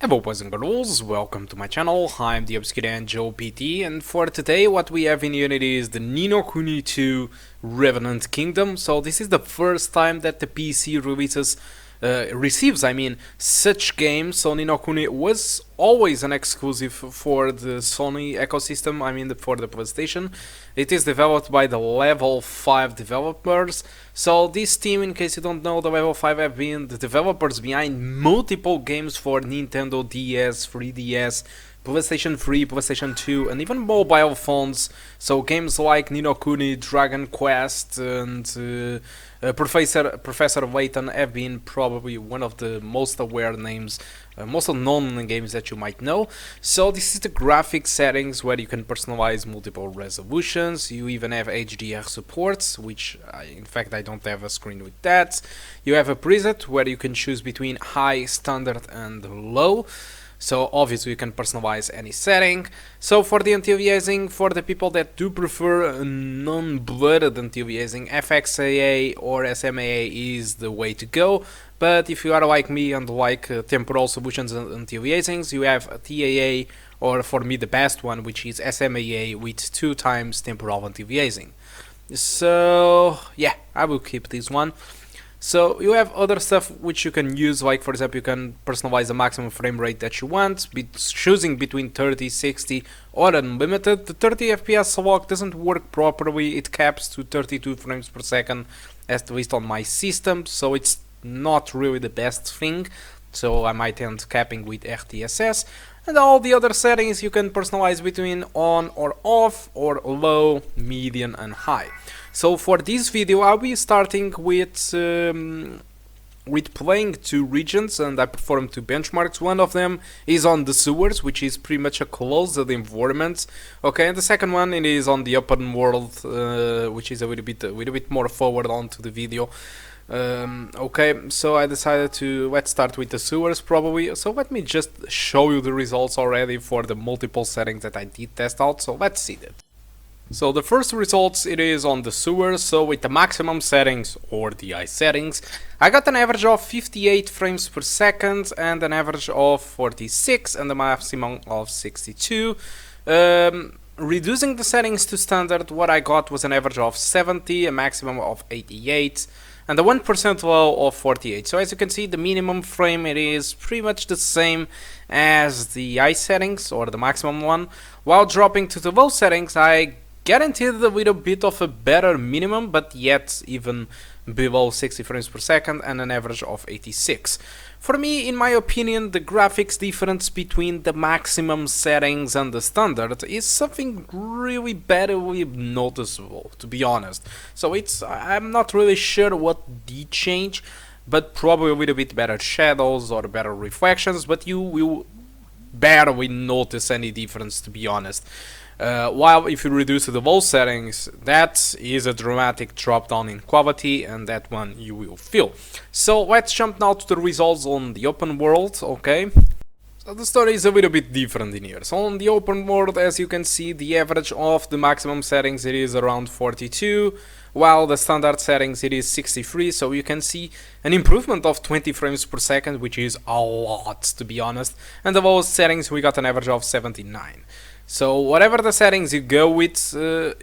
Hello boys and girls, welcome to my channel. I'm the Obscure Angel PT, and for today what we have in Unity is the Ni no Kuni 2 Revenant Kingdom. So this is the first time that the PC receives such games. So Ni no Kuni was always an exclusive for the Sony ecosystem, for the PlayStation. It is developed by the Level 5 developers. So this team, in case you don't know, the Level 5 have been the developers behind multiple games for Nintendo DS, 3DS, PlayStation 3, PlayStation 2, and even mobile phones. So games like Ni no Kuni, Dragon Quest, and Professor Layton have been probably one of the most aware names, most known games that you might know. So this is the graphics settings where you can personalize multiple resolutions. You even have HDR supports, which in fact I don't have a screen with that. You have a preset where you can choose between high, standard, and low. So obviously you can personalize any setting. So for the anti-aliasing, for the people that do prefer non-blurred anti-aliasing, FXAA or SMAA is the way to go. But if you are like me and like temporal solutions and anti-aliasings, you have a TAA, or for me the best one, which is SMAA with 2 times temporal anti-aliasing. So yeah, I will keep this one. So you have other stuff which you can use, like for example you can personalize the maximum frame rate that you want, choosing between 30, 60 or unlimited. The 30 FPS lock doesn't work properly, it caps to 32 frames per second, at least on my system, so it's not really the best thing, so I might end capping with RTSS. And all the other settings you can personalize between on or off, or low, medium and high. So for this video I'll be starting with playing 2 regions, and I performed 2 benchmarks. One of them is on the sewers, which is pretty much a closed environment. Okay, and the second one it is on the open world, which is a little bit more forward onto the video. Okay, so I decided let's start with the sewers probably. So let me just show you the results already for the multiple settings that I did test out. So let's see that. So the first results, it is on the sewers. So with the maximum settings or the high settings, I got an average of 58 frames per second and an average of 46 and a maximum of 62. Reducing the settings to standard, what I got was an average of 70, a maximum of 88, and a 1% low of 48. So as you can see, the minimum frame, it is pretty much the same as the high settings or the maximum one. While dropping to the low settings, I guaranteed a little bit of a better minimum, but yet even below 60 frames per second and an average of 86. For me, in my opinion, the graphics difference between the maximum settings and the standard is something really barely noticeable, to be honest. So I'm not really sure what did change, but probably a little bit better shadows or better reflections, but you will barely notice any difference, to be honest. While if you reduce to the low settings, that is a dramatic drop down in quality, and that one you will feel. So let's jump now to the results on the open world. Okay, so the story is a little bit different in here. So on the open world, as you can see, the average of the maximum settings, it is around 42, while the standard settings, it is 63. So you can see an improvement of 20 frames per second, which is a lot, to be honest. And the lowest settings, we got an average of 79. So whatever the settings you go with,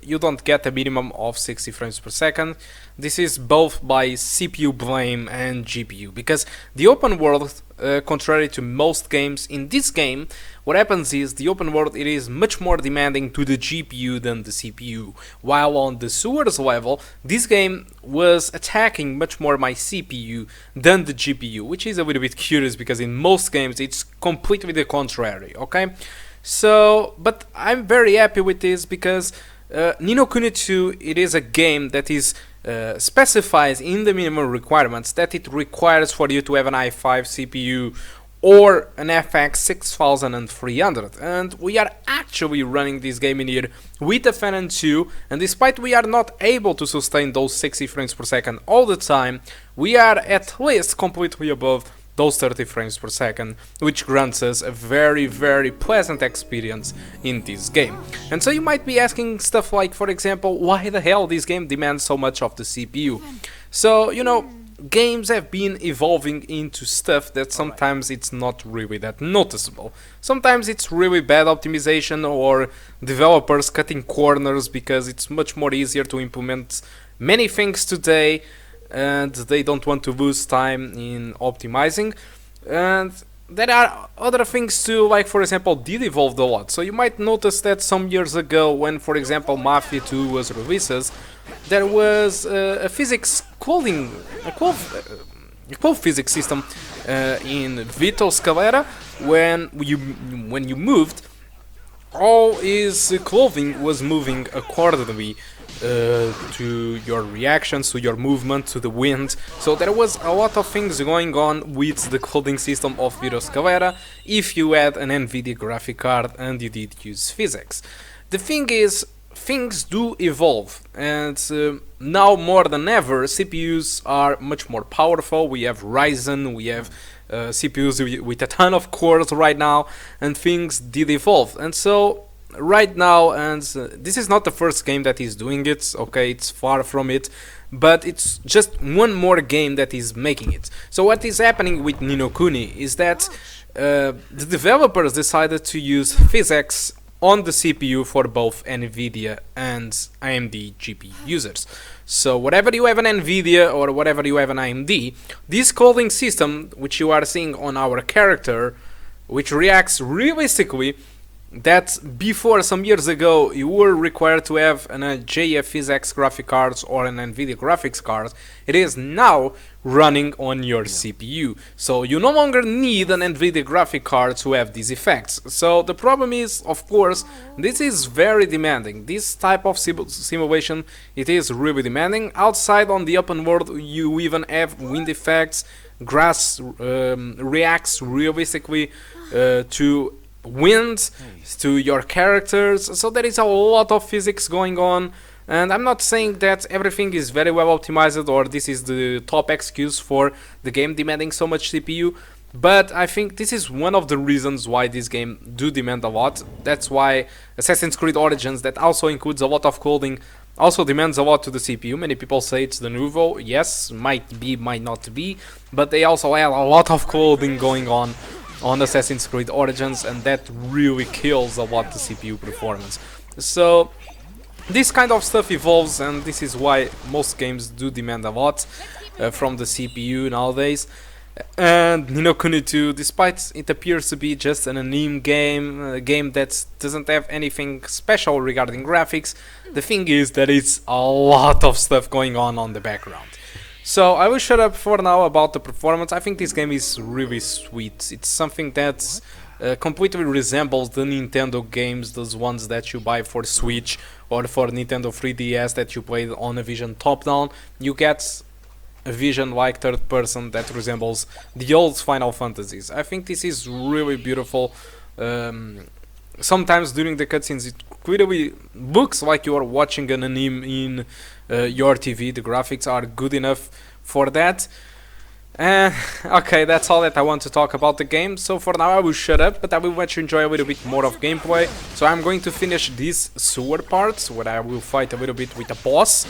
you don't get a minimum of 60 frames per second. This is both by CPU blame and GPU, because the open world, contrary to most games, in this game, what happens is the open world, it is much more demanding to the GPU than the CPU. While on the sewers level, this game was attacking much more my CPU than the GPU, which is a little bit curious because in most games it's completely the contrary, okay? So, but I'm very happy with this because Ni no Kuni 2, it is a game that is specifies in the minimum requirements that it requires for you to have an i5 CPU or an FX 6300, and we are actually running this game in here with a Phenom II, and despite we are not able to sustain those 60 frames per second all the time, we are at least completely above those 30 frames per second, which grants us a very, very pleasant experience in this game. And so you might be asking stuff like, for example, why the hell this game demands so much of the CPU? So, you know, games have been evolving into stuff that sometimes it's not really that noticeable. Sometimes it's really bad optimization or developers cutting corners because it's much more easier to implement many things today and they don't want to lose time in optimizing. And there are other things too, like for example did evolve a lot. So you might notice that some years ago when for example Mafia 2 was released, there was a physics clothing, a cloth physics system in Vito Scalera. When you moved, all his clothing was moving accordingly to your reactions, to your movement, to the wind. So there was a lot of things going on with the clothing system of Vito Scalera if you had an NVIDIA graphic card and you did use physics. The thing is, things do evolve, and now more than ever CPUs are much more powerful. We have Ryzen, we have CPUs with a ton of cores right now, and things did evolve. And so right now, and this is not the first game that is doing it, okay, it's far from it, but it's just one more game that is making it. So what is happening with Ni no Kuni is that the developers decided to use physics on the CPU for both NVIDIA and AMD GPU users. So whatever you have an NVIDIA or whatever you have an AMD, this clothing system which you are seeing on our character, which reacts realistically, that before some years ago you were required to have an JF Physics graphic cards or an NVIDIA graphics card, it is now running on your CPU. So you no longer need an NVIDIA graphic card to have these effects. So the problem is, of course, this is very demanding. This type of simulation, it is really demanding. Outside on the open world you even have wind effects, grass reacts realistically to wind, to your characters. So there is a lot of physics going on, and I'm not saying that everything is very well optimized or this is the top excuse for the game demanding so much CPU, but I think this is one of the reasons why this game do demand a lot. That's why Assassin's Creed Origins, that also includes a lot of clothing, also demands a lot to the CPU. Many people say it's the nouveau. Yes, might be, might not be, but they also have a lot of clothing going on Assassin's Creed Origins, and that really kills a lot the CPU performance. So this kind of stuff evolves, and this is why most games do demand a lot from the CPU nowadays. And Ni no Kuni 2, despite it appears to be just an anime game, a game that doesn't have anything special regarding graphics, the thing is that it's a lot of stuff going on the background. So I will shut up for now about the performance. I think this game is really sweet. It's something that completely resembles the Nintendo games, those ones that you buy for Switch or for Nintendo 3DS that you played on a vision top-down. You get a vision like third person that resembles the old Final Fantasies. I think this is really beautiful. Sometimes during the cutscenes it clearly looks like you are watching an anime in your TV. The graphics are good enough for that. Okay, that's all that I want to talk about the game. So for now I will shut up, but I will let you enjoy a little bit more of gameplay. So I'm going to finish these sewer parts where I will fight a little bit with a boss,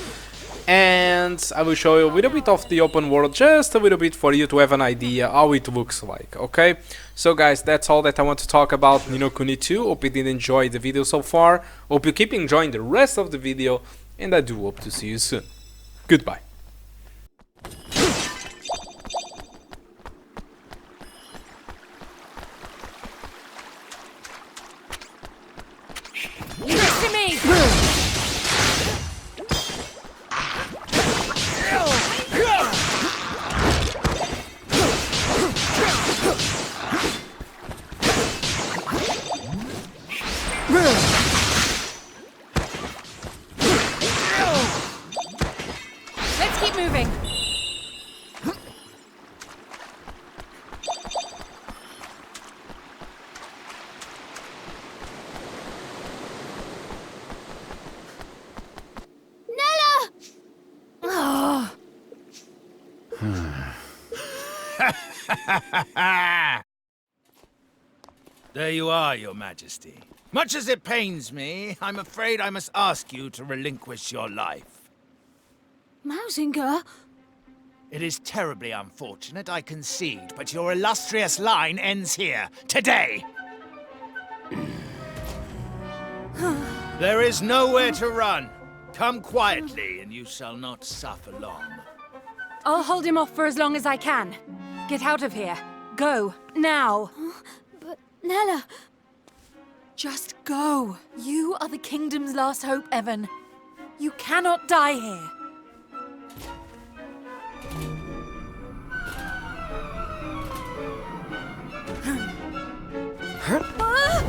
and I will show you a little bit of the open world, just a little bit for you to have an idea how it looks like, okay? So guys, that's all that I want to talk about Ni no Kuni 2. Hope you did enjoy the video so far. Hope you keep enjoying the rest of the video, and I do hope to see you soon. Goodbye. Let's keep moving. Nella! Oh. There you are, Your Majesty. Much as it pains me, I'm afraid I must ask you to relinquish your life. Mausinger? It is terribly unfortunate, I concede, but your illustrious line ends here, today! There is nowhere to run. Come quietly, and you shall not suffer long. I'll hold him off for as long as I can. Get out of here. Go. Now. But, Nella... Just go. You are the kingdom's last hope, Evan. You cannot die here. Nella!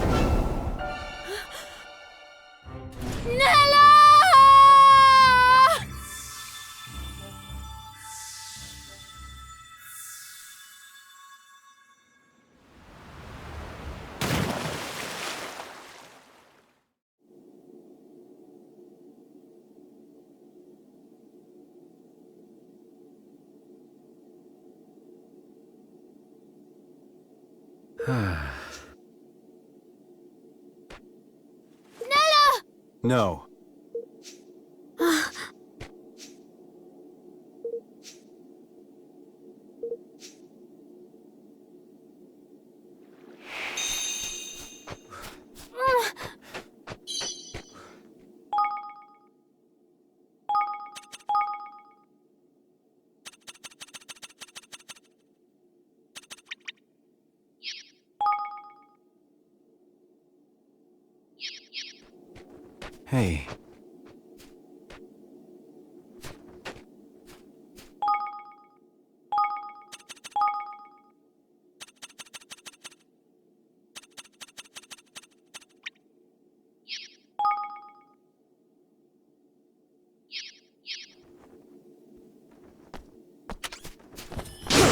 Nella! No. Hey.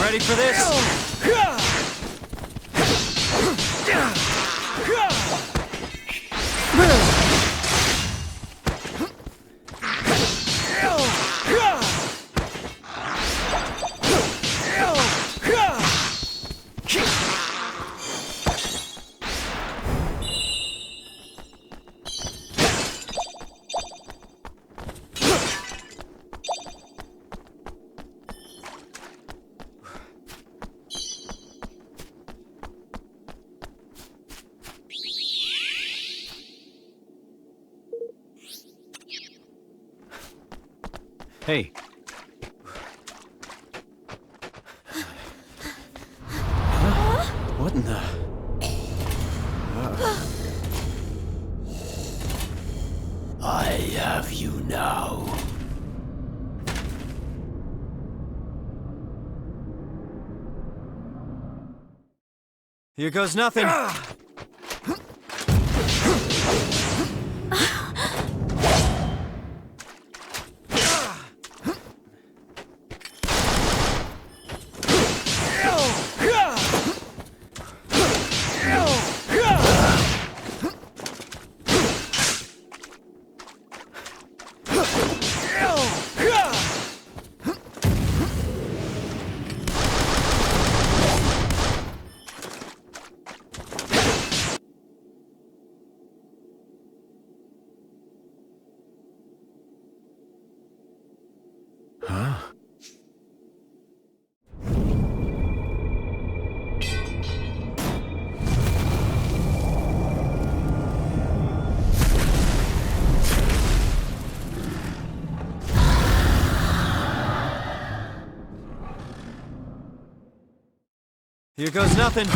Ready for this? Hey. Huh? What in the... I have you now. Here goes nothing. Huh? Here goes nothing.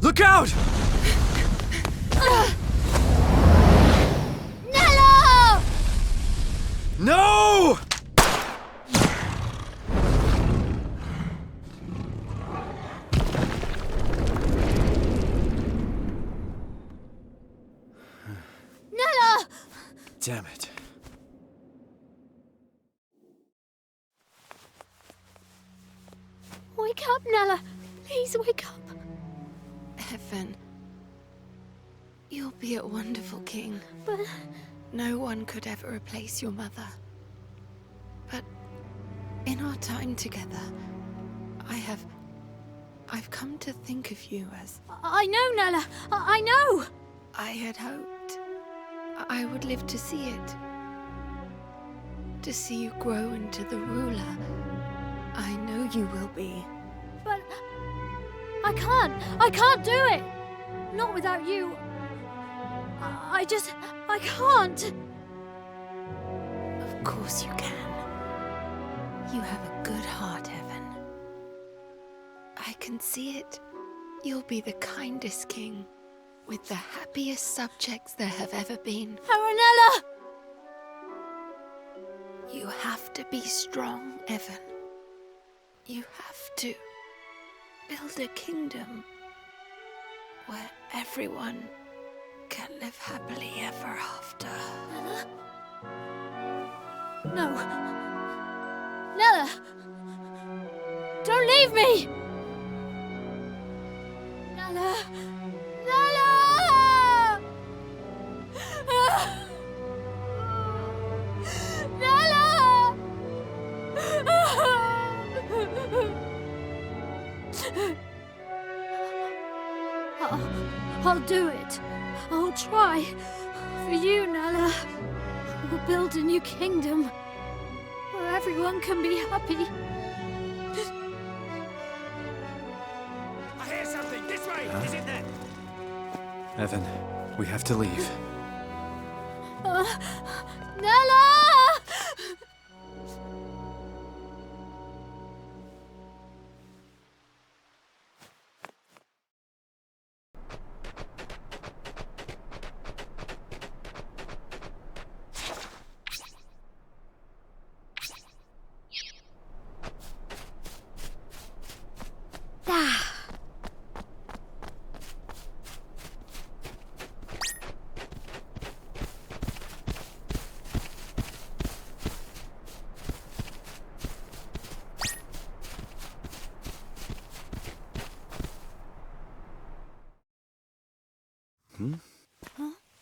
Look out! Nella! No! Damn it. Wake up, Nella. Please wake up. Evan, you'll be a wonderful king. But No one could ever replace your mother. But in our time together, I've come to think of you as I know, Nella. I know. I had hoped I would live to see it. To see you grow into the ruler I know you will be. But I can't do it. Not without you. I can't. Of course you can. You have a good heart, Evan. I can see it. You'll be the kindest king, with the happiest subjects there have ever been. Aranella! You have to be strong, Evan. You have to build a kingdom where everyone can live happily ever after. Nella? No. Nella! Don't leave me! Nella! Nella! Nella! I'll do it. I'll try. For you, Nella. We'll build a new kingdom where everyone can be happy. I hear something! This way! Huh? Is it there? Evan, we have to leave. Nella!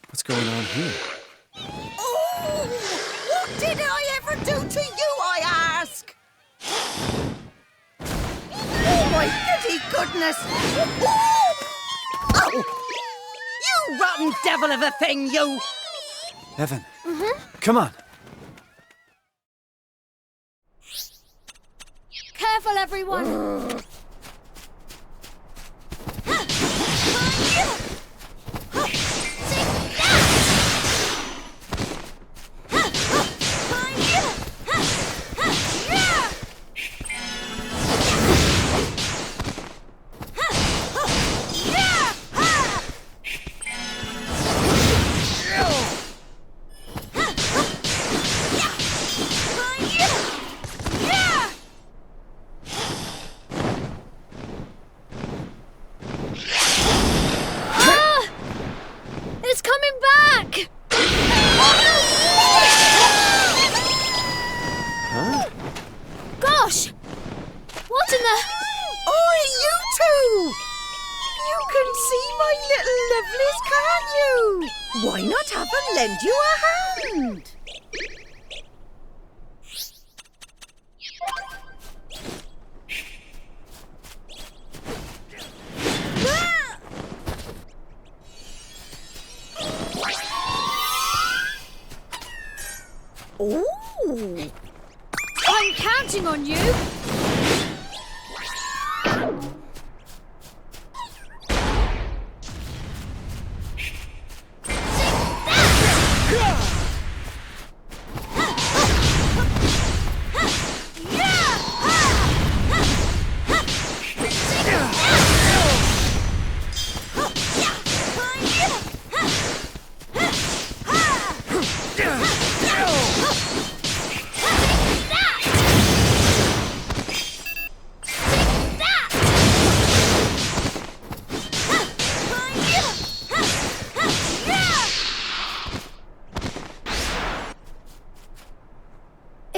What's going on here? Oh! What did I ever do to you, I ask? Oh, my goody goodness! Oh! Oh! You rotten devil of a thing, you! Evan, come on. Careful, everyone! It's coming back! Huh? Gosh! What in the... Oh, you two! You can see my little lovelies, can't you? Why not have them lend you a hand? Ooh! I'm counting on you!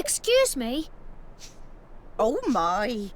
Excuse me? Oh my.